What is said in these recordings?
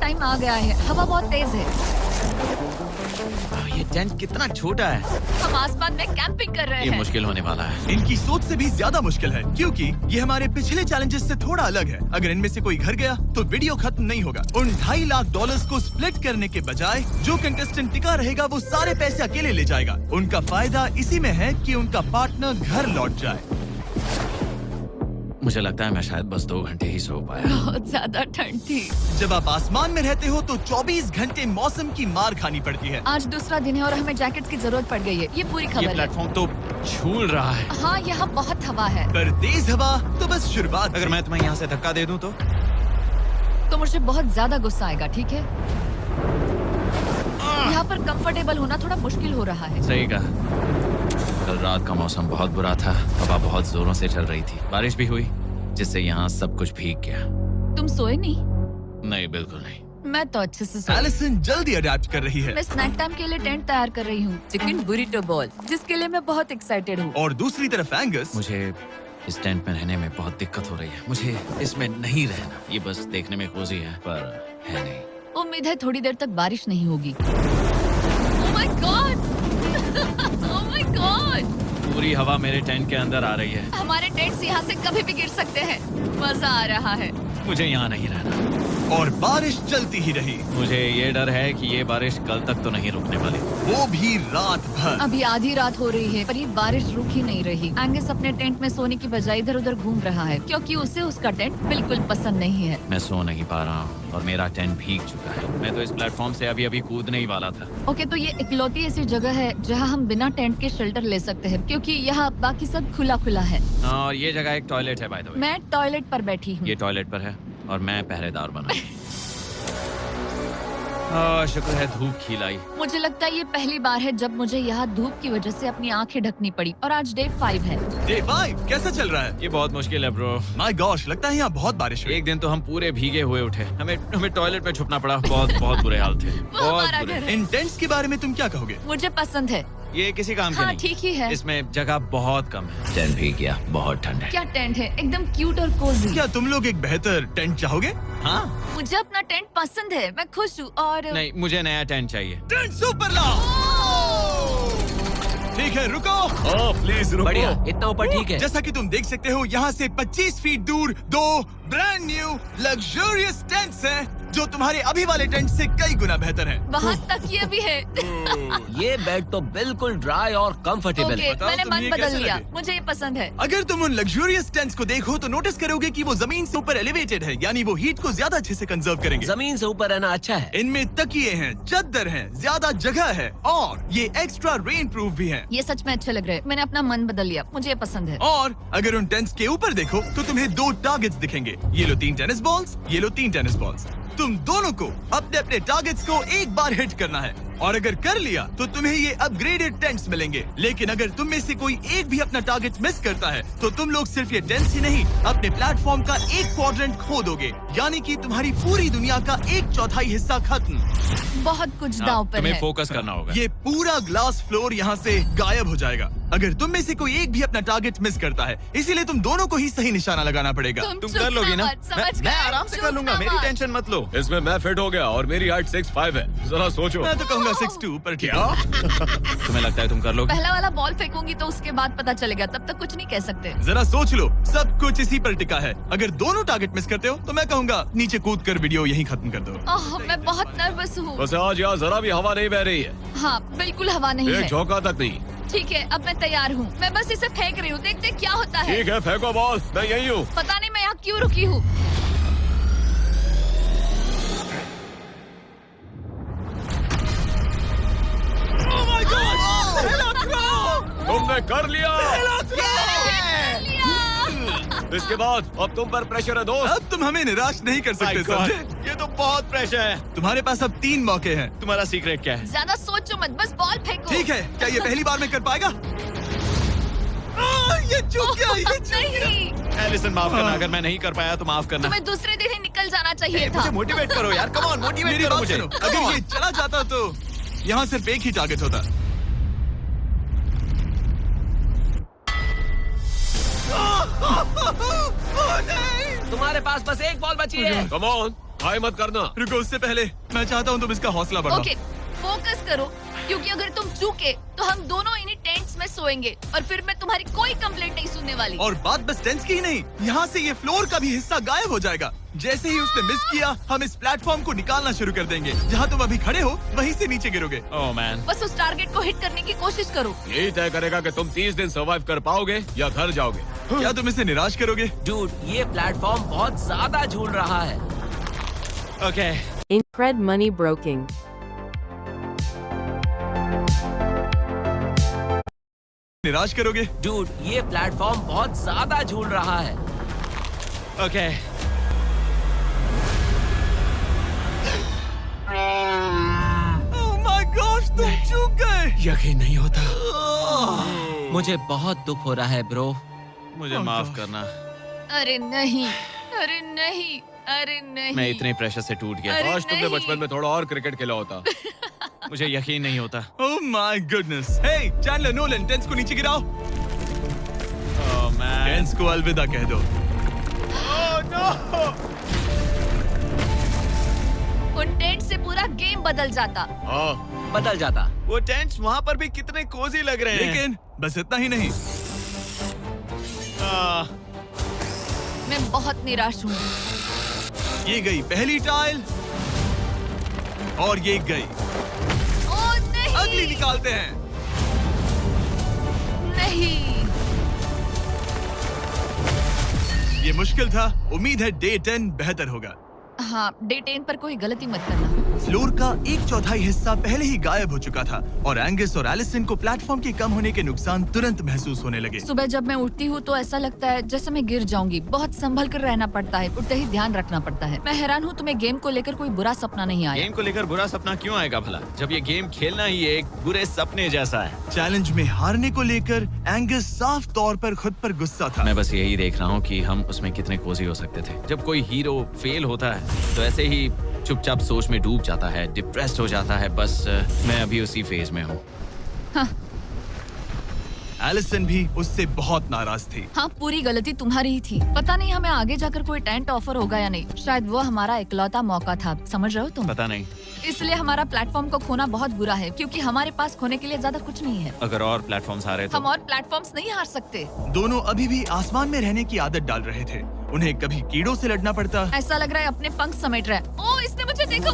Time आ गया है। हवा बहुत तेज है। ये टेंट कितना छोटा है। हम आसमान में कैंपिंग कर रहे ये हैं। मुश्किल होने वाला है। इनकी सोच से भी ज्यादा मुश्किल है, क्योंकि ये हमारे पिछले चैलेंजेस से थोड़ा अलग है। अगर इनमें से कोई घर गया तो वीडियो खत्म नहीं होगा। उन $2.5 लाख को स्प्लिट करने के बजाय जो कंटेस्टेंट टिका रहेगा वो सारे पैसे अकेले ले जाएगा। उनका फायदा इसी में है कि उनका पार्टनर घर लौट जाए। मुझे लगता है मैं शायद बस 2 घंटे ही सो पाया। बहुत ज्यादा ठंड थी। जब आप आसमान में रहते हो तो 24 घंटे मौसम की मार खानी पड़ती है। आज दूसरा दिन है और हमें जैकेट्स की जरूरत पड़ गई है। ये पूरी ये खबर है। प्लेटफॉर्म तो झूल रहा है। हाँ, यहाँ बहुत हवा है। पर तेज हवा तो बस शुरुआत। अगर मैं तुम्हें यहाँ से धक्का दे दूं तो मुझे बहुत ज्यादा गुस्सा आएगा, ठीक है? यहाँ पर कंफर्टेबल होना थोड़ा मुश्किल हो रहा है। सही कहा। कल रात का मौसम बहुत बुरा था। हवा बहुत जोरों से चल रही थी। बारिश भी हुई, जिससे यहाँ सब कुछ भीग गया। तुम सोए नहीं? नहीं, बिल्कुल नहीं। मैं तो अच्छे से सोई। एलिसन जल्दी अडेप्ट कर रही है मैं स्नैक टाइम के लिए टेंट तैयार कर रही हूँ, चिकन बुरिटो बॉल, जिसके लिए मैं बहुत एक्साइटेड हूँ। और दूसरी तरफ एंगस। मुझे इस टेंट में रहने में बहुत दिक्कत हो रही है। मुझे इसमें नहीं रहना। ये बस देखने में कोजी है, पर है नहीं। उम्मीद है थोड़ी देर तक बारिश नहीं होगी। Oh my God! Oh my God! पूरी हवा मेरे टेंट के अंदर आ रही है। हमारे टेंट्स यहाँ से कभी भी गिर सकते हैं। मजा आ रहा है। मुझे यहाँ नहीं रहना। और बारिश चलती ही रही, मुझे ये डर है कि ये बारिश कल तक तो नहीं रुकने वाली। वो भी रात भर। अभी आधी रात हो रही है पर ये बारिश रुक ही नहीं रही। एंगस अपने टेंट में सोने की बजाय इधर उधर घूम रहा है, क्योंकि उसे उसका टेंट बिल्कुल पसंद नहीं है। मैं सो नहीं पा रहा हूँ और मेरा टेंट भीग चुका है। मैं तो इस प्लेटफॉर्म से अभी कूदने ही वाला था। ओके, तो ये इकलौती ऐसी जगह है जहाँ हम बिना टेंट के शेल्टर ले सकते हैं, क्योंकि यहाँ बाकी सब खुला खुला है। और ये जगह एक टॉयलेट है, बाय द वे। मैं टॉयलेट पर बैठी हूँ। ये टॉयलेट पर है और मैं पहरेदार बना। शुक्र है धूप खिलाई। मुझे लगता है ये पहली बार है जब मुझे यहाँ धूप की वजह से अपनी आंखें ढकनी पड़ी। और आज डे 5 है। डे 5 कैसा चल रहा है? ये बहुत मुश्किल है ब्रो। माय गॉश, लगता है यहाँ बहुत बारिश हुई। एक दिन तो हम पूरे भीगे हुए उठे। हमें टॉयलेट में छुपना पड़ा। बहुत बुरे हाल थे। वो हमारा बुरे। घर है। इन टेंट्स के बारे में तुम क्या कहोगे? मुझे पसंद है। ये किसी काम के हाँ, नहीं। ठीक ही है। इसमें जगह बहुत कम है। टेंट भीग गया, बहुत ठंड है। क्या टेंट है, एकदम क्यूट और कोजी। क्या तुम लोग एक बेहतर टेंट चाहोगे? हाँ? मुझे अपना टेंट पसंद है, मैं खुश हूँ। और नहीं, मुझे नया टेंट चाहिए। टेंट सुपर लाओ। ठीक है, रुको। प्लीज रुको। बढ़िया, इतना ऊपर ठीक है। जैसा कि तुम देख सकते हो, यहाँ से 25 फीट दूर 2 ब्रांड न्यू लग्जरियस टेंट्स हैं, जो तुम्हारे अभी वाले टेंट से कई गुना बेहतर हैं। वहाँ तक ये भी है। ये बेड तो बिल्कुल ड्राई और कंफर्टेबल ओके, है। बताओ मैंने तुम्हें मन ये बदल कैसे लिया। लगे? मुझे ये पसंद है। अगर तुम उन लग्जरियस टेंट्स को देखो तो नोटिस करोगे कि वो जमीन से ऊपर एलिवेटेड है, यानी वो हीट को ज्यादा अच्छे से कंजर्व करेंगे। जमीन से ऊपर रहना अच्छा है। इनमें तकिए हैं, चद्दर हैं, ज्यादा जगह है और ये एक्स्ट्रा रेन प्रूफ भी हैं। ये सच में अच्छे लग रहे हैं। मैंने अपना मन बदल लिया, मुझे ये पसंद है। और अगर उन टेंट्स के ऊपर देखो तो तुम्हें 2 टारगेट्स दिखेंगे। ये लो 3 टेनिस बॉल्स, ये लो 3 टेनिस बॉल्स। तुम दोनों को अपने अपने टारगेट्स को एक बार हिट करना है, और अगर कर लिया तो तुम्हें ये अपग्रेडेड टेंट्स मिलेंगे। लेकिन अगर तुम में से कोई एक भी अपना टारगेट मिस करता है तो तुम लोग सिर्फ ये टेंट्स ही नहीं, अपने प्लेटफॉर्म का एक क्वाड्रेंट खो दोगे, यानी कि तुम्हारी पूरी दुनिया का 1/4 हिस्सा खत्म। बहुत कुछ दांव पर तुम्हें है। फोकस करना होगा। ये पूरा ग्लास फ्लोर यहाँ से गायब हो जाएगा अगर तुम में से कोई एक भी अपना टारगेट मिस करता है। इसीलिए तुम दोनों को ही सही निशाना लगाना पड़ेगा। तुम कर लोगी ना? मैं आराम से कर लूंगा, मेरी टेंशन मत लो। इसमें मैं फिट हो गया और मेरी हाइट 6'5" है। जरा सोचो। मैं तो कहूँगा 6'2", पर क्या? तुम्हें लगता है तुम कर लोगे? पहला वाला बॉल फेंकूंगी तो उसके बाद पता चलेगा, तब तक कुछ नहीं कह सकते। जरा सोच लो, सब कुछ इसी पर टिका है। अगर दोनों टारगेट मिस करते हो तो मैं कहूँगा नीचे कूद कर वीडियो यहीं खत्म कर दो। ओह, मैं बहुत नर्वस हूँ। बस आज यहाँ जरा भी हवा नहीं बह रही है, हाँ, बिल्कुल हवा नहीं एक है। झोंका तक नहीं। ठीक है, अब मैं तैयार हूँ। मैं बस इसे फेंक रही हूँ, देखते क्या होता है। ठीक है, फेंको बॉल, मैं यही हूँ। पता नहीं मैं यहाँ क्यों रुकी हूँ। तुमने कर लिया। इसके बाद अब तुम पर प्रेशर है दोस्त। अब तुम हमें निराश नहीं कर सकते, My God, समझे? ये तो बहुत प्रेशर है। तुम्हारे पास अब 3 मौके हैं। तुम्हारा सीक्रेट क्या है? ज्यादा सोचो मत, बस बॉल फेंको। ठीक है, क्या ये पहली बार में कर पाएगा? ये चूक गया, ये चूक गया। नहीं, एलिसन, माफ करना। अगर मैं नहीं कर पाया तो माफ करना। तुम्हें दूसरे दिन ही निकल जाना चाहिए था। मुझे मोटिवेट करो यार, कम ऑन, मोटिवेट मेरी करो बात मुझे। सुनो, अगर ये चला जाता तो यहाँ सिर्फ एक ही टारगेट होता। तुम्हारे पास बस एक बॉल बची है। कम ऑन, हाय मत करना। रुको, उससे पहले मैं चाहता हूँ तुम इसका हौसला बढ़ाओ। ओके, फोकस करो, क्योंकि अगर तुम चूके तो हम दोनों इन्हीं टेंट्स में सोएंगे और फिर मैं तुम्हारी कोई कंप्लेंट नहीं सुनने वाली। और बात बस टेंट्स की ही नहीं, यहाँ से ये फ्लोर का भी हिस्सा गायब हो जाएगा। जैसे ही उसने मिस किया, हम इस प्लेटफॉर्म को निकालना शुरू कर देंगे। जहाँ तुम अभी खड़े हो, वहीं से नीचे गिरोगे। ओह मैन, बस उस टारगेट को हिट करने की कोशिश करो। यही तय करेगा कि तुम 30 दिन सर्वाइव कर पाओगे या घर जाओगे। क्या तुम इसे निराश करोगे? डूड, ये प्लेटफॉर्म बहुत ज्यादा झूल रहा है। ओके। Incred money broking. निराश करोगे? डूड, ये प्लेटफॉर्म बहुत ज्यादा झूल रहा है। ओके। ओह माय गॉश, तुम चूक गए। यकीन नहीं होता। मुझे बहुत दुख हो रहा है ब्रो। मुझे Oh माफ God. करना। अरे नहीं, अरे नहीं, अरे नहीं। मैं इतने प्रेशर से टूट गया। अरे काश तुमने नहीं। बचपन में थोड़ा और क्रिकेट खेला होता। मुझे यकीन नहीं होता। Oh my goodness. Hey Chandler, Nolan, tents को नीचे गिराओ। Oh man. टेंट्स को अलविदा कह दो। उन टेंट से पूरा गेम बदल जाता। हाँ, बदल जाता। वो टेंट्स वहाँ पर भी कितने कोजी लग रहे हैं। लेकिन बस इतना ही नहीं, आह, मैं बहुत निराश हूँ। ये गई पहली टाइल और ये गई ओह नहीं, अगली। निकालते हैं। नहीं। ये मुश्किल था। उम्मीद है डे 10 बेहतर होगा। हाँ, डे 10 पर कोई गलती मत करना। फ्लोर का 1/4 हिस्सा पहले ही गायब हो चुका था और एंगस और एलिसन को प्लेटफॉर्म के कम होने के नुकसान तुरंत महसूस होने लगे। सुबह जब मैं उठती हूँ तो ऐसा लगता है जैसे मैं गिर जाऊंगी। बहुत संभल कर रहना पड़ता है, उठते ही ध्यान रखना पड़ता है। मैं हैरान हूँ तुम्हें गेम को लेकर कोई बुरा सपना नहीं आया। गेम को लेकर बुरा सपना क्यों आएगा भला, जब ये गेम खेलना ही एक बुरे सपने जैसा है। चैलेंज में हारने को लेकर एंगस साफ तौर पर खुद पर गुस्सा था। मैं बस यही देख रहा हूँ कि हम उसमें कितने कोजी हो सकते थे। जब कोई हीरो फेल होता है तो ऐसे ही चुपचाप सोच में डूब जाता है, डिप्रेस्ड हो जाता है। बस मैं अभी उसी फेज में हूँ। एलिसन भी उससे बहुत नाराज थी। हाँ, पूरी गलती तुम्हारी ही थी। पता नहीं हमें आगे जाकर कोई टेंट ऑफर होगा या नहीं। शायद वो हमारा इकलौता मौका था, समझ रहे हो तुम? पता नहीं, इसलिए हमारा प्लेटफॉर्म को खोना बहुत बुरा है, क्योंकि हमारे पास खोने के लिए ज्यादा कुछ नहीं है। अगर और प्लेटफॉर्म्स आ रहे तो हम और प्लेटफॉर्म्स नहीं हार सकते। दोनों अभी भी आसमान में रहने की आदत डाल रहे थे। उन्हें कभी कीड़ों से लड़ना पड़ता, ऐसा लग रहा है अपने पंख समेट रहा है। ओह, इसने मुझे देखो।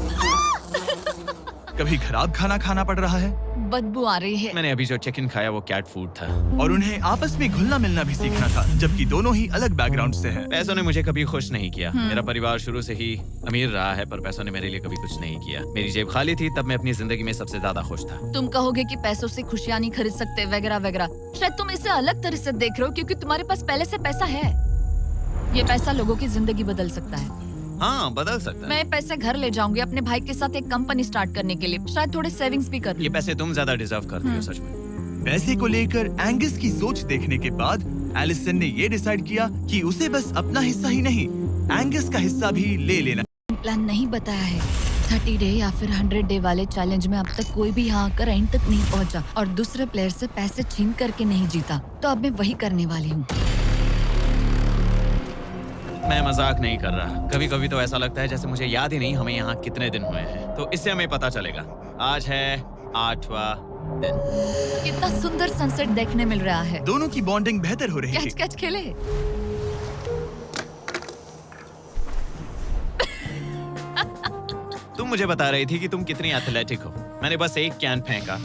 कभी खराब खाना खाना पड़ रहा है बदबू आ रही है। मैंने अभी जो चिकन खाया वो कैट फूड था। और उन्हें आपस में घुलना मिलना भी सीखना था, जबकि दोनों ही अलग बैकग्राउंड से हैं। पैसों ने मुझे कभी खुश नहीं किया। मेरा परिवार शुरू से ही अमीर रहा है, पर पैसों ने मेरे लिए कभी कुछ नहीं किया। मेरी जेब खाली थी तब मैं अपनी जिंदगी में सबसे ज्यादा खुश था। तुम कहोगे कि पैसों से खुशियां नहीं खरीद सकते वगैरह वगैरह। शायद तुम इसे अलग तरह से देख रहे हो, क्योंकि तुम्हारे पास पहले से पैसा है। ये पैसा लोगों की जिंदगी बदल सकता है। हाँ, बदल सकता है। मैं पैसे घर ले जाऊंगी अपने भाई के साथ एक कंपनी स्टार्ट करने के लिए। शायद थोड़े सेविंग्स भी कर ये लूं। पैसे तुम ज्यादा डिजर्व करती हो सच में। पैसे को लेकर एंगस की सोच देखने के बाद एलिसन ने ये डिसाइड किया कि उसे बस अपना हिस्सा ही नहीं, एंगस का हिस्सा भी ले लेना। प्लान नहीं बताया है। 30 डे या फिर 100 डे वाले चैलेंज में अब तक कोई भी यहाँ आकर एंड तक नहीं पहुँचा और दूसरे प्लेयर से पैसे छीन करके नहीं जीता, तो अब मैं वही करने वाली हूँ। मैं मजाक नहीं कर रहा। कभी कभी तो ऐसा लगता है जैसे मुझे याद ही नहीं हमें यहाँ कितने दिन हुए हैं। तो इससे हमें पता चलेगा। आज है 8वां दिन। कितना सुंदर सनसेट देखने मिल रहा है। दोनों की बॉन्डिंग बेहतर हो रही कैच थी। कैच खेले। तुम मुझे बता रही थी कि तुम कितनी एथलेटिक हो। मैंने बस एक कैन फेंका।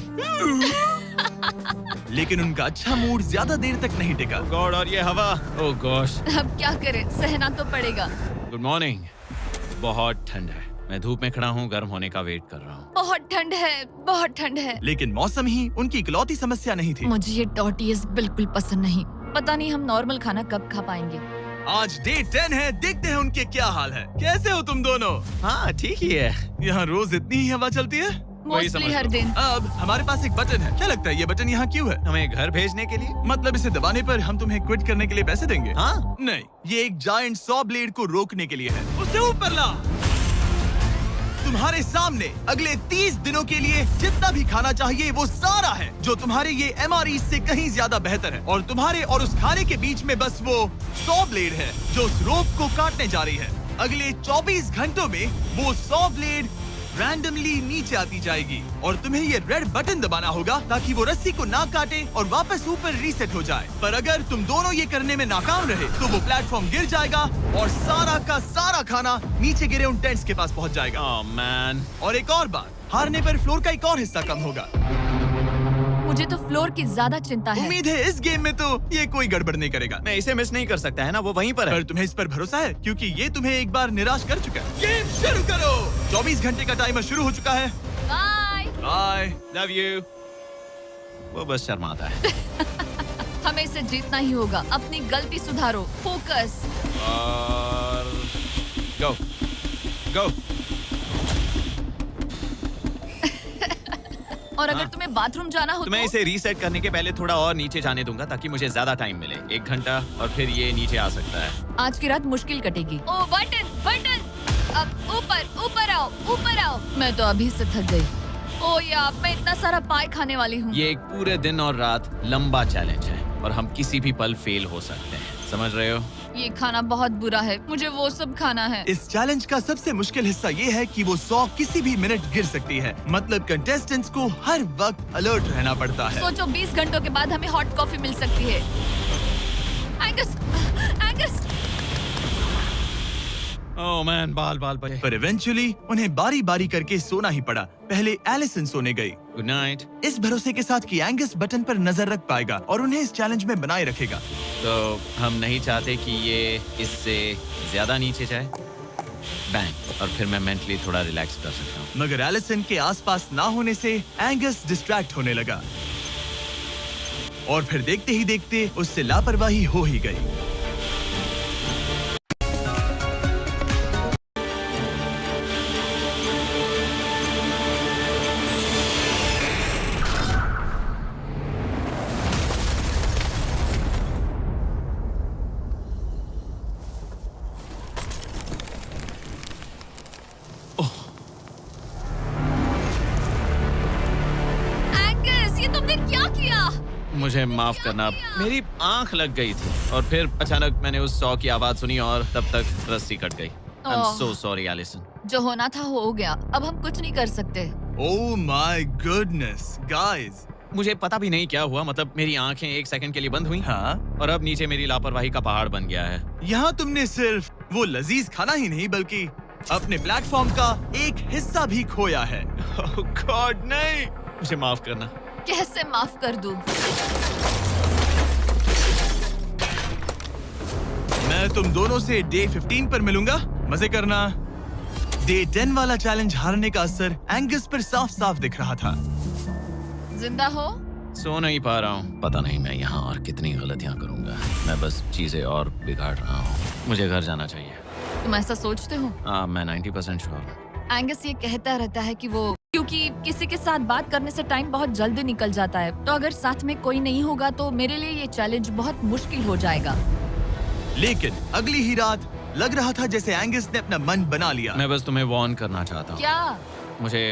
लेकिन उनका अच्छा मूड ज्यादा देर तक नहीं टिका। गॉड, और ये हवा। ओह गॉश। अब क्या करें, सहना तो पड़ेगा। Good morning. बहुत ठंड है। मैं धूप में खड़ा हूँ, गर्म होने का वेट कर रहा हूँ। बहुत ठंड है, बहुत ठंड है। लेकिन मौसम ही उनकी इकलौती समस्या नहीं थी। मुझे ये टॉर्टियस बिल्कुल पसंद नहीं। पता नहीं हम नॉर्मल खाना कब खा पाएंगे। आज डे 10 है, देखते हैं उनके क्या हाल है। कैसे हो तुम दोनों? हाँ, ठीक ही है। यहाँ रोज इतनी ही हवा चलती है? वही समझ मोस्टली हर लो। दिन। अब हमारे पास एक बटन है। क्या लगता है ये बटन यहाँ क्यों है? हमें घर भेजने के लिए। मतलब इसे दबाने पर हम तुम्हें क्विट करने के लिए पैसे देंगे? हाँ, नहीं, ये एक जायंट सॉ ब्लेड को रोकने के लिए है। उसे ऊपर ला। तुम्हारे सामने अगले 30 दिनों के लिए जितना भी खाना चाहिए वो सारा है, जो तुम्हारे ये MRE से कहीं ज्यादा बेहतर है। और तुम्हारे और उस खाने के बीच में बस वो सॉ ब्लेड है जो उस रोप को काटने जा रही है। अगले 24 घंटों में वो 100 ब्लेड रैंडमली नीचे आती जाएगी और तुम्हें ये रेड बटन दबाना होगा ताकि वो रस्सी को ना काटे और वापस ऊपर रीसेट हो जाए। पर अगर तुम दोनों ये करने में नाकाम रहे तो वो प्लेटफॉर्म गिर जाएगा और सारा का सारा खाना नीचे गिरे उन टेंट्स के पास पहुंच जाएगा। ओह मैन, और एक और बात, हारने पर फ्लोर का एक और हिस्सा कम होगा। मुझे तो फ्लोर की ज्यादा चिंता है। उम्मीद है इस गेम में तो ये कोई गड़बड़ नहीं करेगा। मैं इसे मिस नहीं कर सकता है ना, वो वहीं पर है। पर तुम्हें इस पर भरोसा है क्योंकि ये तुम्हें एक बार निराश कर चुका है। गेम शुरू करो। 24 घंटे का टाइमर शुरू हो चुका है। बाय। बाय। Love you. वो बस शर्माता है। हमें इसे जीतना ही होगा। अपनी गलती सुधारो। फोकस। और गो गो। और अगर तुम्हें बाथरूम जाना हो तो मैं इसे रीसेट करने के पहले थोड़ा और नीचे जाने दूंगा ताकि मुझे ज्यादा टाइम मिले। 1 घंटा और फिर ये नीचे आ सकता है। आज की रात मुश्किल कटेगी। ओ बटन बटन, अब ऊपर ऊपर आओ, ऊपर आओ। मैं तो अभी से थक गई। ओ यार, मैं इतना सारा पाई खाने वाली हूँ। ये एक पूरे दिन और रात लंबा चैलेंज है और हम किसी भी पल फेल हो सकते हैं, समझ रहे हो? ये खाना बहुत बुरा है, मुझे वो सब खाना है। इस चैलेंज का सबसे मुश्किल हिस्सा ये है कि वो 100 किसी भी मिनट गिर सकती है। मतलब कंटेस्टेंट्स को हर वक्त अलर्ट रहना पड़ता है। सोचो 20 घंटों के बाद हमें हॉट कॉफी मिल सकती है। Angus, Angus. ओह मैन, बाल बाल बचे। पर इवेंचुअली उन्हें बारी बारी करके सोना ही पड़ा। पहले एलिसन सोने गई, गुड नाइट। इस भरोसे के साथ कि एंगस बटन पर नजर रख पाएगा और उन्हें इस चैलेंज में बनाए रखेगा। तो हम नहीं चाहते कि ये इससे ज्यादा नीचे जाए। बैंग, और फिर मैं मेंटली थोड़ा रिलैक्स कर सकता हूँ। मगर एलिसन के आसपास ना होने से एंगस डिस्ट्रैक्ट होने लगा और फिर देखते ही देखते उससे लापरवाही हो ही गई। एंगस, ये तुमने क्या किया? मुझे माफ करना, मेरी आंख लग गई थी और फिर अचानक मैंने उस 100 की आवाज सुनी और तब तक रस्सी कट गई। I am so sorry Allison. जो होना था हो गया, अब हम कुछ नहीं कर सकते। ओह माय गुडनेस गाइस। मुझे पता भी नहीं क्या हुआ, मतलब मेरी आंखें 1 सेकंड के लिए बंद हुई हाँ, और अब नीचे मेरी लापरवाही का पहाड़ बन गया है। यहाँ तुमने सिर्फ वो लजीज खाना ही नहीं बल्कि अपने प्लेटफॉर्म का एक हिस्सा भी खोया है। ओह गॉड, नहीं, मुझे माफ करना। कैसे माफ कर दूं? मैं तुम दोनों से डे 15 पर मिलूंगा, मजे करना। डे 10 वाला चैलेंज हारने का असर एंगस पर साफ साफ दिख रहा था। जिंदा हो? सो नहीं पा रहा हूँ। पता नहीं मैं यहाँ और कितनी गलतियाँ करूँगा। मैं बस चीजें और बिगाड़ रहा हूँ। मुझे घर जाना चाहिए। तुम ऐसा सोचते हो? हाँ, मैं 90% श्योर हूँ। एंगस ये कहता रहता है कि वो क्योंकि किसी के साथ बात करने से टाइम बहुत जल्दी निकल जाता है, तो अगर साथ में कोई नहीं होगा तो मेरे लिए ये चैलेंज बहुत मुश्किल हो जाएगा। लेकिन अगली ही रात लग रहा था जैसे एंगस ने अपना मन बना लिया। मैं बस तुम्हें वार्न करना चाहता हूँ। क्या? मुझे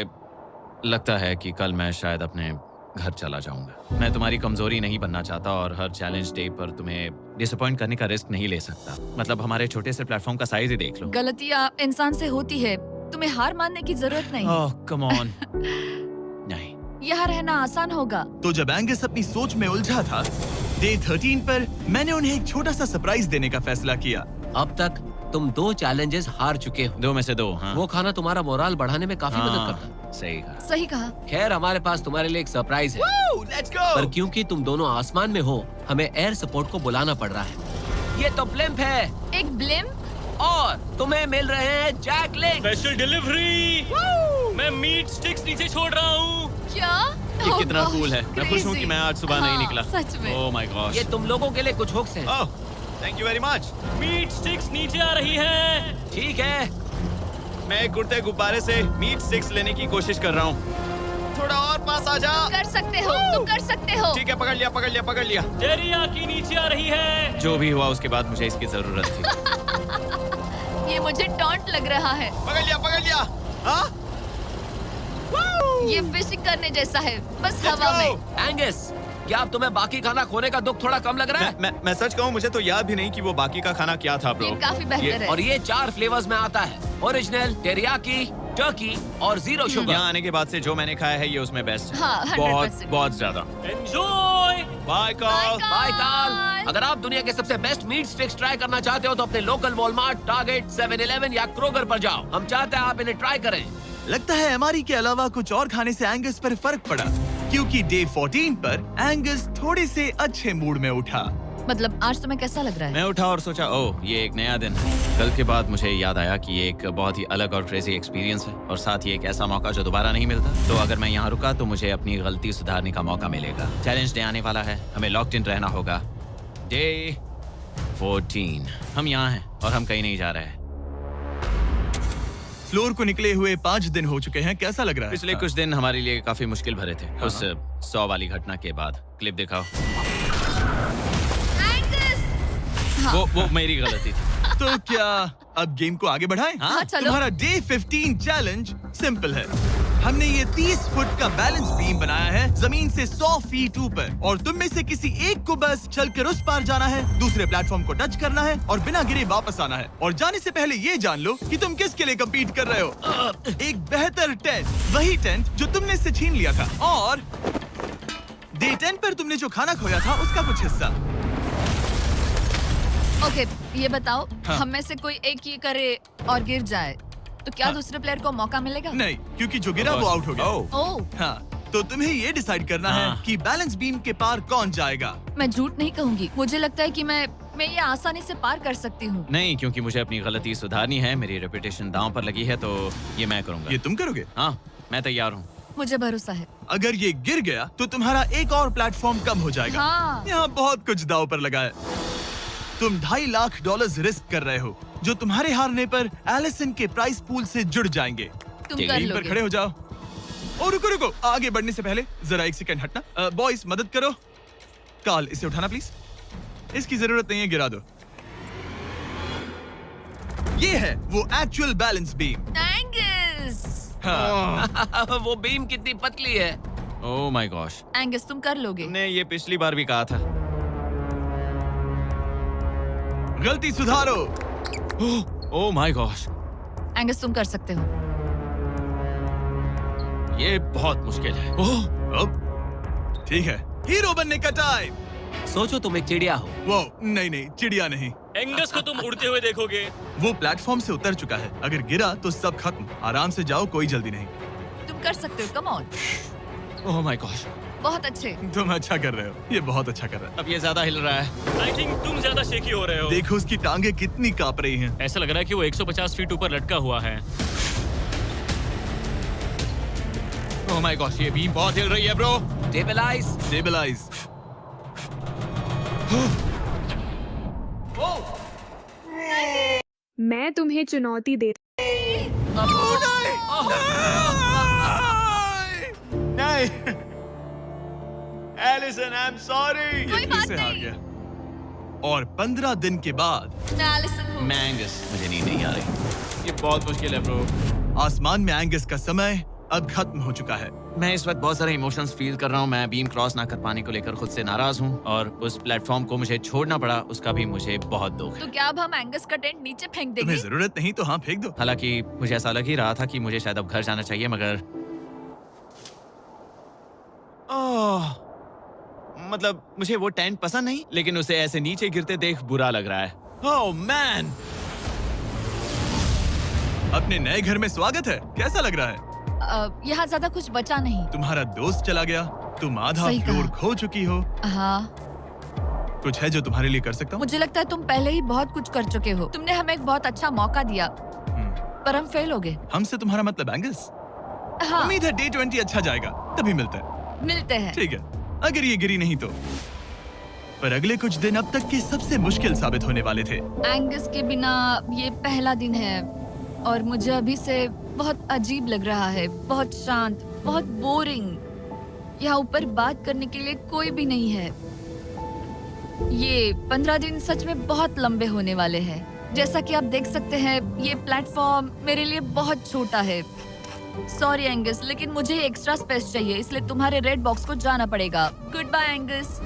लगता है कि कल मैं शायद अपने घर चला जाऊंगा। मैं तुम्हारी कमजोरी नहीं बनना चाहता और हर चैलेंज डे पर तुम्हें डिसअपॉइंट करने का रिस्क नहीं ले सकता। मतलब हमारे छोटे से प्लेटफॉर्म का साइज ही देख लो। गलतियाँ इंसान से होती है, तुम्हें हार मानने की जरूरत नहीं। ओह कम ऑन। नहीं, यहाँ रहना आसान होगा। तो जब एंगस अपनी सोच में उलझा था, डे 13 पर मैंने उन्हें एक छोटा सा सरप्राइज देने का फैसला किया। अब तक तुम 2 चैलेंजेस हार चुके हो। 2 में से 2। हाँ, वो खाना तुम्हारा मोराल बढ़ाने में काफी मदद करता है। सही कहा। सही कहा। खैर, हमारे पास तुम्हारे लिए एक सरप्राइज है। Let's go. पर क्योंकि तुम दोनों आसमान में हो, हमें एयर सपोर्ट को बुलाना पड़ रहा है। ये तो ब्लिम्प है एक ब्लिम? और तुम्हें मिल रहे हैं जैक लिंक। Special delivery. मैं मीट स्टिक्स नीचे छोड़ रहा हूँ। क्या? ये Oh कितना gosh, कूल है। मैं खुश हूँ कि crazy। मैं आज सुबह नहीं हाँ, निकला। सच में। Oh my gosh. ये तुम लोगों के लिए कुछ हुक्स हैं। Oh, thank you very much. Meat sticks नीचे आ रही है। ठीक है, मैं एक उड़ते गुब्बारे से मीट स्टिक्स लेने की कोशिश कर रहा हूँ। थोड़ा और पास आ जा। कर सकते हो, तुम कर सकते हो। ठीक है, पकड़ लिया, पकड़ लिया, पकड़ लिया। टेरियाकी नीचे आ रही है। जो भी हुआ उसके बाद मुझे इसकी जरूरत थी। ये मुझे टॉन्ट लग रहा है। पकड़ लिया, पकड़ लिया। हाँ? ये फिशिंग करने जैसा है, बस हवा में। एंगस, क्या अब तुम्हें बाकी खाना खोने का दुख थोड़ा कम लग रहा है? मैं सच कहूँ, मुझे तो याद भी नहीं कि वो बाकी का खाना क्या था ब्रो। ये काफी बेहतर है। और ये 4 फ्लेवर्स में आता है, ओरिजिनल, टेरियाकी, टर्की और 0 शुगर। यहाँ आने के बाद से जो मैंने खाया है ये उसमें बेस्ट है। हाँ, 100%। बहुत ज्यादा। एंजॉय। Bye call. बाय काल। अगर आप दुनिया के सबसे बेस्ट मीट स्टिक्स ट्राई करना चाहते हो तो अपने लोकल वॉलमार्ट, टारगेट, 7-Eleven या क्रोगर पर जाओ। हम चाहते हैं आप इन्हें ट्राई करें। लगता है एमआरई के अलावा कुछ और खाने से एंगस पर फर्क पड़ा, क्योंकि डे 14 पर एंगस थोड़े से अच्छे मूड में उठा। मतलब आज तुम्हें कैसा लग रहा है? मैं उठा और सोचा, ओह ये एक नया दिन है। कल के बाद मुझे याद आया कि ये एक बहुत ही अलग और क्रेजी एक्सपीरियंस है और साथ ही एक ऐसा मौका जो दोबारा नहीं मिलता। तो अगर मैं यहाँ रुका तो मुझे अपनी गलती सुधारने का मौका मिलेगा। चैलेंज डे आने वाला है, हमें लॉक्ड इन रहना होगा। डे 14 हम यहाँ हैं और हम कहीं नहीं जा रहे हैं। फ्लोर को निकले हुए 5 दिन हो चुके हैं, कैसा लग रहा है? पिछले कुछ दिन हमारे लिए काफी मुश्किल भरे थे। उस 100 वाली घटना के बाद। क्लिप दिखाओ। वो मेरी गलती थी। तो क्या अब गेम को आगे बढ़ाएं? हाँ, चलो। तुम्हारा डे 15 चैलेंज सिंपल है। हमने ये 30 फुट का बैलेंस बीम बनाया है जमीन से 100 फीट ऊपर, और तुम में से किसी एक को बस चलकर उस पार जाना है, दूसरे प्लेटफॉर्म को टच करना है और बिना गिरे वापस आना है। और जाने से पहले ये जान लो कि तुम किसके लिए कम्पीट कर रहे हो। एक बेहतर टेंट, वही टेंट जो तुमने इससे छीन लिया था, और डे 10 पर तुमने जो खाना खोया था उसका कुछ हिस्सा। ओके, ये बताओ, हाँ। हम में से कोई एक ये करे और गिर जाए तो क्या हाँ। दूसरे प्लेयर को मौका मिलेगा? नहीं, क्योंकि जो गिरा वो आउट हो गया। ओह, हाँ, तो तुम्हें ये डिसाइड करना है हाँ। कि बैलेंस बीम के पार कौन जाएगा। मैं झूठ नहीं कहूंगी, मुझे लगता है कि मैं ये आसानी से पार कर सकती हूँ। नहीं, क्योंकि मुझे अपनी गलती सुधारनी है। मेरी रेपुटेशन दांव पर लगी है, तो ये मैं करूंगा। ये तुम करोगे? हाँ, मैं तैयार हूँ। मुझे भरोसा है। अगर ये गिर गया तो तुम्हारा एक और प्लेटफॉर्म कम हो जाएगा। हाँ। यहाँ बहुत कुछ दाव पर लगा है। तुम $2.5 लाख रिस्क कर रहे हो, जो तुम्हारे हारने पर एलिसन के प्राइस पूल से जुड़ जाएंगे। तुम ठीक कर है, टीम पर लोगे। खड़े हो जाओ। और रुको रुको, आगे बढ़ने से पहले जरा 1 सेकंड हटना। बॉयज मदद करो। कार्ल, इसे उठाना प्लीज। इसकी जरूरत नहीं है, गिरा दो। ये है वो एक्चुअल बैलेंस बीम। एंगस, हाँ। वो बीम कितनी पतली है। ओह माय गॉश, एंगस तुम कर लोगे। तुमने ये पिछली बार भी कहा था। गलती सुधारो। ओह माय गॉश, एंगस तुम कर सकते हो। ये बहुत मुश्किल है। अब ठीक है, हीरो बनने का टाइम। सोचो तुम एक चिड़िया हो। वो नहीं, चिड़िया नहीं। एंगस को तुम उड़ते हुए देखोगे। वो प्लेटफॉर्म से उतर चुका है। अगर गिरा तो सब खत्म। आराम से जाओ, कोई जल्दी नहीं। तुम कर सकते हो, come on. Oh my gosh, बहुत अच्छे। तुम अच्छा कर रहे हो, ये बहुत अच्छा कर रहा है। अब ये ज्यादा हिल रहा है। आई थिंक तुम ज्यादा शेकी हो रहे हो। देखो उसकी टांगे कितनी कांप रही हैं। ऐसा लग रहा है कि वो 150 फीट ऊपर लटका हुआ है। ओह माय गॉश, ये बीम बहुत हिल रही है ब्रो। स्टेबलाइज। स्टेबलाइज। मैं तुम्हें चुनौती दे नहीं, एलिसन, आई एम सॉरी। कोई बात हार नहीं। गया। और 15 दिन के बाद मैं एलिसन हूँ। मैं एंगस, मुझे नींद नहीं आ रही। ये बहुत मुश्किल है ब्रो। आसमान में एंगस का समय अब खत्म हो चुका है। मैं इस वक्त बहुत सारे इमोशंस फील कर रहा हूँ। मैं बीम क्रॉस ना कर पाने को लेकर खुद से नाराज हूँ, और उस प्लेटफॉर्म को मुझे छोड़ना पड़ा, उसका भी मुझे बहुत दुख है। तो क्या अब हम एंगस का टेंट नीचे फेंक देंगे? तुम्हें जरूरत नहीं तो हाँ फेंक दो। हालांकि मुझे ऐसा लग ही रहा था कि मुझे शायद अब घर जाना चाहिए, मगर मतलब मुझे वो टेंट पसंद नहीं, लेकिन उसे ऐसे नीचे गिरते देख बुरा लग रहा है। ओह मैन, अपने नए घर में स्वागत है। कैसा लग रहा है? यहाँ ज्यादा कुछ बचा नहीं। तुम्हारा दोस्त चला गया, तुम आधा सही कहा। फ्लोर खो चुकी हो। हाँ, कुछ है जो तुम्हारे लिए कर सकता हूँ? मुझे लगता है तुम पहले ही बहुत कुछ कर चुके हो। तुमने हमें एक बहुत अच्छा मौका दिया, हम्म, पर हम फेल हो गए। हमसे तुम्हारा मतलब एंगस? हाँ, उम्मीद है डे 20 अच्छा जाएगा, तभी मिलते हैं। मिलते हैं। ठीक है, अगर ये गिरी नहीं तो। पर अगले कुछ दिन अब तक के सबसे मुश्किल साबित होने वाले थे। एंगस के बिना ये पहला दिन है और मुझे अभी से बहुत अजीब लग रहा है। बहुत शांत, बहुत बोरिंग। यहाँ ऊपर बात करने के लिए कोई भी नहीं है। ये 15 दिन सच में बहुत लंबे होने वाले हैं। जैसा कि आप देख सकते हैं, ये प्लेटफॉर्म मेरे लिए बहुत छोटा है। सॉरी एंगस, लेकिन मुझे एक्स्ट्रा स्पेस चाहिए, इसलिए तुम्हारे रेड बॉक्स को जाना पड़ेगा। Goodbye Angus.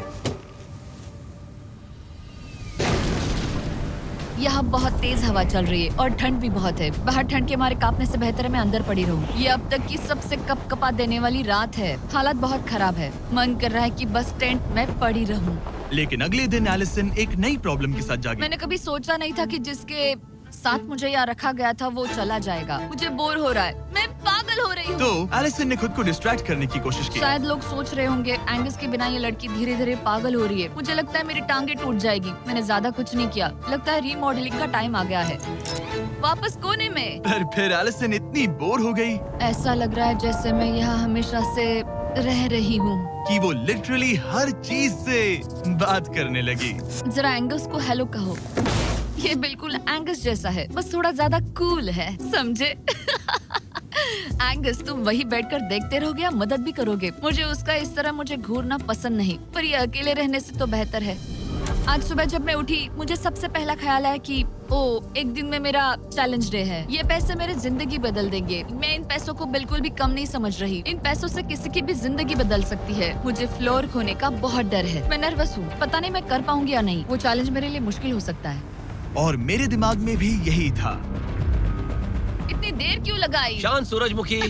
यहाँ बहुत तेज हवा चल रही है और ठंड भी बहुत है। बाहर ठंड के मारे कांपने से बेहतर है मैं अंदर पड़ी रहूं। ये अब तक की सबसे कपकपा देने वाली रात है। हालात बहुत खराब है। मन कर रहा है कि बस टेंट में पड़ी रहूं। लेकिन अगले दिन एलिसन एक नई प्रॉब्लम के साथ जागी। मैंने कभी सोचा नहीं था कि जिसके साथ मुझे यहाँ रखा गया था वो चला जाएगा। मुझे बोर हो रहा है, मैं पागल हो रही हूँ। तो एलिसन ने खुद को डिस्ट्रैक्ट करने की कोशिश की। शायद लोग सोच रहे होंगे एंगस के बिना ये लड़की धीरे धीरे पागल हो रही है। मुझे लगता है मेरी टांगे टूट जाएगी। मैंने ज्यादा कुछ नहीं किया। लगता है रीमॉडलिंग का टाइम आ गया है। वापस कोने में। पर फिर एलिसन इतनी बोर हो गई ऐसा लग रहा है जैसे मैं यहाँ हमेशा से रह रही हूँ। कि वो लिटरली हर चीज से बात करने लगी। जरा एंगस को हेलो कहो। ये बिल्कुल एंगस जैसा है, बस थोड़ा ज्यादा कूल है, समझे? एंगस, तुम वही बैठकर देखते रहोगे या मदद भी करोगे? मुझे उसका इस तरह मुझे घूरना पसंद नहीं, पर ये अकेले रहने से तो बेहतर है। आज सुबह जब मैं उठी मुझे सबसे पहला ख्याल आया कि एक दिन में मेरा चैलेंज डे है। ये पैसे मेरी जिंदगी बदल देंगे। मैं इन पैसों को बिल्कुल भी कम नहीं समझ रही। इन पैसों से किसी की भी जिंदगी बदल सकती है। मुझे फ्लोर खोने का बहुत डर है। मैं नर्वस हूँ, पता नहीं मैं कर पाऊंगी या नहीं। वो चैलेंज मेरे लिए मुश्किल हो सकता है। और मेरे दिमाग में भी यही था। इतनी देर क्यों लगाई? शांत सूरजमुखी।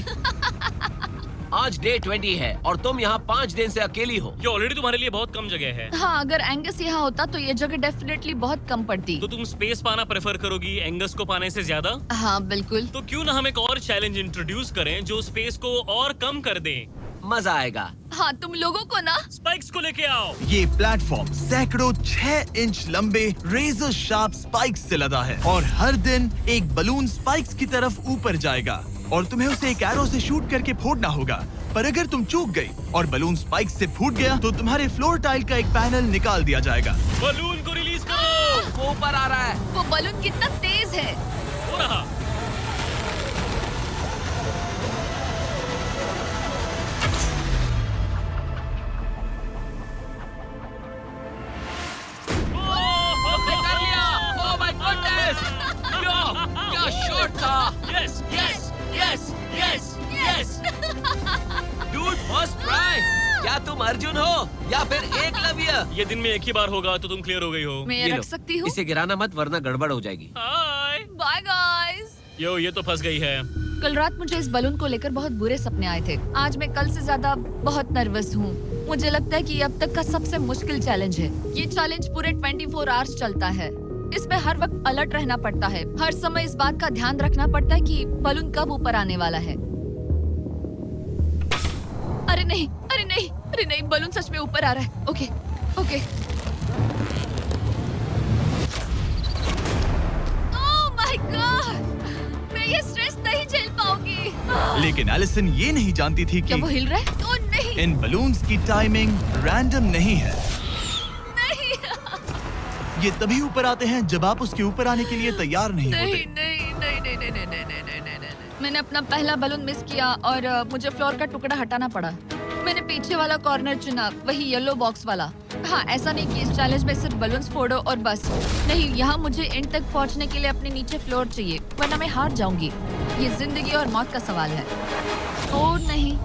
आज डे 20 है और तुम यहाँ 5 दिन से अकेली हो। ये ऑलरेडी तुम्हारे लिए बहुत कम जगह है। हाँ, अगर एंगस यहाँ होता तो ये जगह डेफिनेटली बहुत कम पड़ती। तो तुम स्पेस पाना प्रेफर करोगी एंगस को पाने से ज्यादा? हाँ बिल्कुल। तो क्यों ना हम एक और चैलेंज इंट्रोड्यूस करें जो स्पेस को और कम कर दे। मजा आएगा। हाँ, तुम लोगों को ना स्पाइक्स को लेके आओ। ये प्लेटफॉर्म सैकड़ों 6 इंच लंबे रेजर शार्प स्पाइक्स से लदा है और हर दिन एक बलून स्पाइक्स की तरफ ऊपर जाएगा और तुम्हें उसे एक एरो से शूट करके फोड़ना होगा। पर अगर तुम चूक गई और बलून स्पाइक्स से फूट गया तो तुम्हारे फ्लोर टाइल का एक पैनल निकाल दिया जाएगा। बलून को रिलीज करो। वो ऊपर आ रहा है। वो बलून कितना तेज है। हो रहा। उसने कर लिया। Oh my goodness. क्या शॉट था। Yes yes yes yes yes. Dude, first try. क्या तुम अर्जुन हो या फिर एकलव्य? ये दिन में एक ही बार होगा तो तुम क्लियर हो गई हो। मैं ये ये लो। रख सकती हूँ? इसे गिराना मत वरना गड़बड़ हो जाएगी। हाय। Bye guys. यो, ये तो फंस गई है। कल रात मुझे इस बलून को लेकर बहुत बुरे सपने आए थे। आज मैं कल से ज्यादा बहुत नर्वस हूँ। मुझे लगता है कि ये अब तक का सबसे मुश्किल चैलेंज है। ये चैलेंज पूरे 24 आवर्स चलता है। इसमें हर वक्त अलर्ट रहना पड़ता है। हर समय इस बात का ध्यान रखना पड़ता है कि बलून कब ऊपर आने वाला है। अरे नहीं, अरे नहीं, अरे नहीं, बलून सच में ऊपर आ रहा है। Okay, okay. Oh my God, मैं ये स्ट्रेस नहीं झेल पाऊंगी। लेकिन एलिसन ये नहीं जानती थी क्या कि वो हिल रहा है? ओह नहीं, इन बलून्स की टाइमिंग रैंडम नहीं है। नहीं, ये तभी ऊपर आते हैं जब आप उसके ऊपर आने के लिए तैयार नहीं नहीं, होते। नहीं, नहीं, नहीं, नहीं, नहीं, नहीं, नहीं, नहीं, नहीं, नहीं। मैंने अपना पहला बलून मिस किया और मुझे फ्लोर का टुकड़ा हटाना पड़ा। मैंने पीछे वाला कॉर्नर चुना, वही येलो बॉक्स वाला। हाँ, ऐसा नहीं कि इस चैलेंज में सिर्फ बलून्स फोड़ो और बस। नहीं, यहाँ मुझे एंड तक पहुँचने के लिए अपने नीचे फ्लोर चाहिए, वरना मैं हार जाऊंगी। ये जिंदगी और मौत का सवाल है। ओह नहीं,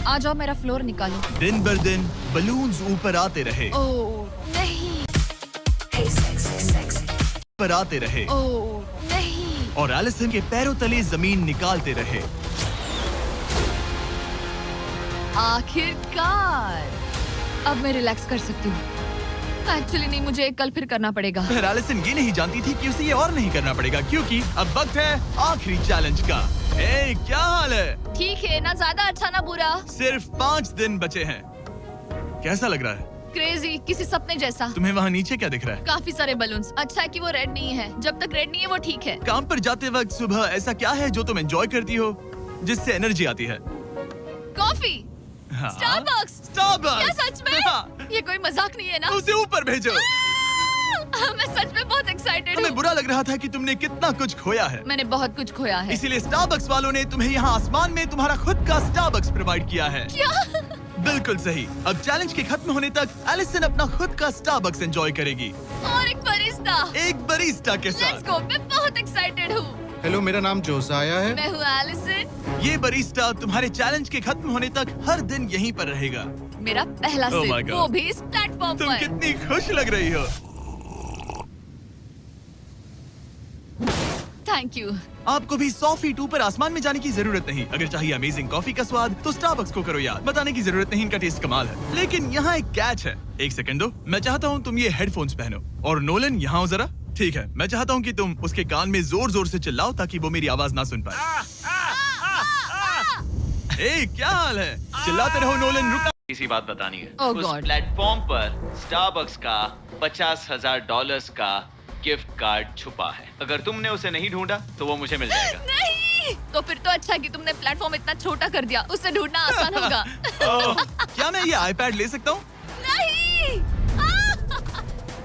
आ जाओ, मेरा फ्लोर निकालो। दिन बर दिन बलून्स ऊपर आते रहे, ओह नहीं, ऊपर आते रहे ओह नहीं। और एलिसन के पैरों तले जमीन निकालते रहे। आखिरकार अब मैं रिलैक्स कर सकती हूँ। एक्चुअली नहीं, मुझे कल फिर करना पड़ेगा। पर एलिसन ये नहीं जानती थी कि उसे ये और नहीं करना पड़ेगा क्योंकि अब वक्त है आखिरी चैलेंज का। ए, क्या हाल है? ठीक है, ना ज्यादा अच्छा ना बुरा। सिर्फ 5 दिन बचे हैं। कैसा लग रहा है? क्रेजी, किसी सपने जैसा। तुम्हें वहाँ नीचे क्या दिख रहा है? काफी सारे बलून्स। अच्छा है कि वो रेड नहीं है। जब तक रेड नहीं है वो ठीक है। काम पर जाते वक्त सुबह ऐसा क्या है जो तुम एंजॉय करती हो, जिससे एनर्जी आती है? कॉफी। हाँ। स्टारबक्स। स्टारबक्स। क्या सच में? हाँ। ये कोई मजाक नहीं है ना? उसे ऊपर भेजो। मैं सच में बहुत एक्साइटेड हमें हूँ। बुरा लग रहा था कि तुमने कितना कुछ खोया है। मैंने बहुत कुछ खोया है। इसीलिए स्टारबक्स वालों ने तुम्हें यहाँ आसमान में तुम्हारा खुद का स्टारबक्स प्रोवाइड किया है। क्या? बिल्कुल सही। अब चैलेंज के खत्म होने तक एलिसन अपना खुद का स्टारबक्स एंजॉय करेगी, और एक बरिस्ता। एक बरिस्टा के लेट्स साथ। गो, मैं बहुत एक्साइटेड हूँ। हेलो, मेरा नाम जोसाया है। मैं हूँ एलिसन। ये बरिस्टा तुम्हारे चैलेंज के खत्म होने तक हर दिन यहीं पर रहेगा। मेरा पहला Oh my सिप, God. वो भी इस प्लेटफॉर्म तुम पर। कितनी खुश लग रही हो। Thank you. आपको भी 100 फीट ऊपर आसमान में जाने की जरूरत नहीं। अगर चाहिए अमेजिंग कॉफी का स्वाद तो स्टारबक्स को करो याद। बताने की जरूरत नहीं, इनका टेस्ट कमाल है। लेकिन यहाँ एक कैच है। एक सेकंड दो, मैं चाहता हूँ तुम ये हेडफोन्स पहनो। और नोलन यहाँ हो जरा। ठीक है, मैं चाहता हूँ कि तुम उसके कान में जोर जोर से चिल्लाओ ताकि वो मेरी आवाज ना सुन पाए। ए, क्या हाल है? चिल्लाते रहो नोलन, रुकना। इसी बात बतानी है। Oh उस God. प्लेटफॉर्म पर स्टारबक्स का $50,000 का गिफ्ट कार्ड छुपा है। अगर तुमने उसे नहीं ढूंढा तो वो मुझे मिल जाएगा। नहीं, तो फिर तो अच्छा कि तुमने प्लेटफॉर्म इतना छोटा कर दिया, उसे ढूंढना आसान होगा। ओह, क्या मैं ये आईपैड ले सकता हूँ? नहीं।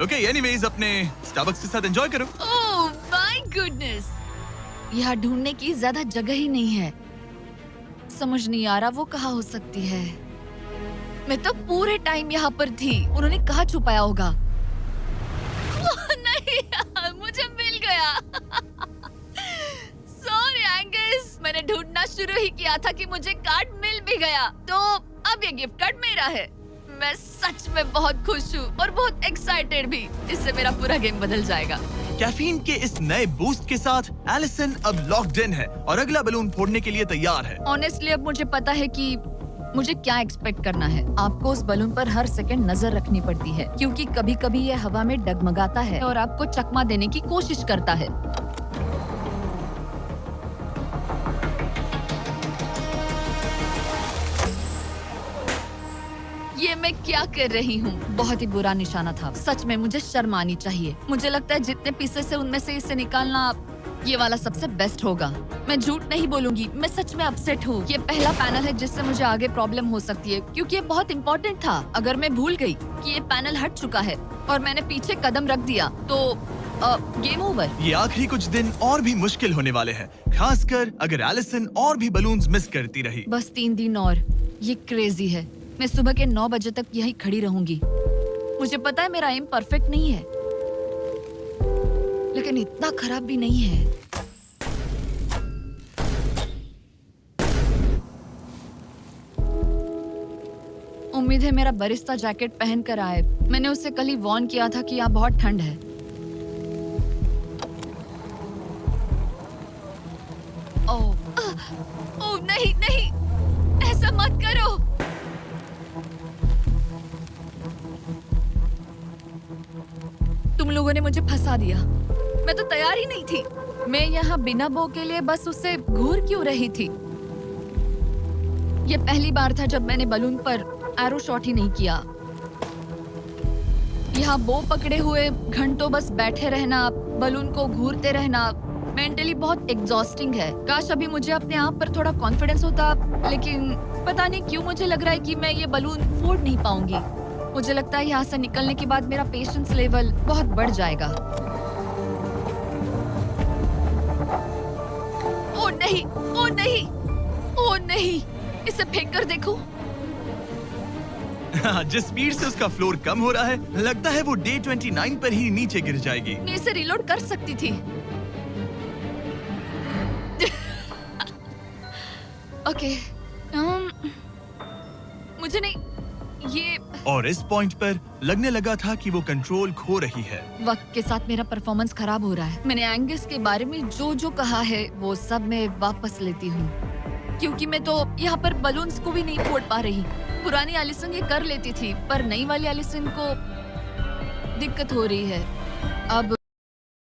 ओके, एनीवेज अपने स्टारबक्स के साथ एंजॉय करो। ओह माय गुडनेस, यहाँ ढूंढने की ज्यादा जगह ही नहीं है। समझ नहीं आ रहा वो कहाँ हो सकती है। मैं तो पूरे टाइम यहाँ पर थी, उन्होंने कहाँ छुपाया होगा। नहीं, मुझे मिल गया। सॉरी एंगस, मैंने ढूंढना शुरू ही किया था कि मुझे कार्ड मिल भी गया। तो अब ये गिफ्ट कार्ड मेरा है। मैं सच में बहुत खुश हूँ और बहुत एक्साइटेड भी। इससे मेरा पूरा गेम बदल जाएगा। कैफीन के इस नए बूस्ट के साथ एलिसन अब लॉक्ड इन है और अगला बलून फोड़ने के लिए तैयार है। ऑनेस्टली अब मुझे पता है कि मुझे क्या एक्सपेक्ट करना है। आपको उस बलून पर हर सेकंड नजर रखनी पड़ती है, क्योंकि कभी-कभी ये हवा में डगमगाता है और आपको चकमा देने की कोशिश करता है। ये मैं क्या कर रही हूँ? बहुत ही बुरा निशाना था। सच में मुझे शर्म आनी चाहिए। मुझे लगता है जितने पीसेस है उनमें से इसे निकालना ये वाला सबसे बेस्ट होगा। मैं झूठ नहीं बोलूंगी, मैं सच में अपसेट हूँ। ये पहला पैनल है जिससे मुझे आगे प्रॉब्लम हो सकती है, क्योंकि ये बहुत इम्पोर्टेंट था। अगर मैं भूल गई कि ये पैनल हट चुका है और मैंने पीछे कदम रख दिया तो गेम ओवर। ये आखिरी कुछ दिन और भी मुश्किल होने वाले हैं, खासकर अगर एलिसन और भी बलून्स मिस करती रही। बस 3 दिन और। ये क्रेजी है। मैं सुबह के 9 बजे तक यहीं खड़ी रहूंगी। मुझे पता है मेरा एम परफेक्ट नहीं है, लेकिन इतना खराब भी नहीं है। उम्मीद है मेरा बरिस्ता जैकेट पहन कर आए। मैंने उससे कल ही वार्न किया था कि यहाँ बहुत ठंड है। ओह, ओह नहीं नहीं, ऐसा मत करो। तुम लोगों ने मुझे फंसा दिया। मैं तो तैयार ही नहीं थी। मैं यहाँ बिना बो के लिए बस उससे घूर क्यों रही थी? ये पहली बार था जब मैंने बलून पर एरो शॉट ही नहीं किया। यहाँ बो पकड़े हुए घंटों बस बैठे रहना, बलून को घूरते रहना मेंटली बहुत एग्जॉस्टिंग है। काश अभी मुझे अपने आप पर थोड़ा कॉन्फिडेंस होता, लेकिन पता नहीं क्यों मुझे लग रहा है कि मैं ये बलून फोड़ नहीं पाऊंगी। मुझे लगता है यहाँ से निकलने के बाद मेरा पेशेंस लेवल बहुत बढ़ जाएगा। ओ नहीं, ओ नहीं, ओ नहीं, इसे फेंक कर देखो। जिस स्पीड से उसका फ्लोर कम हो रहा है, लगता है वो डे 29 पर ही नीचे गिर जाएगी। मैं इसे रिलोड कर सकती थी। ओके, मुझे नहीं ये। और इस पॉइंट पर लगने लगा था कि वो कंट्रोल खो रही है। वक्त के साथ मेरा परफॉर्मेंस खराब हो रहा है। मैंने एंगस के बारे में जो जो कहा है वो सब मैं वापस लेती हूँ, क्योंकि मैं तो यहाँ पर बलून्स को भी नहीं फोड़ पा रही। पुरानी एलिसन ये कर लेती थी, पर नई वाली एलिसन को दिक्कत हो रही है। अब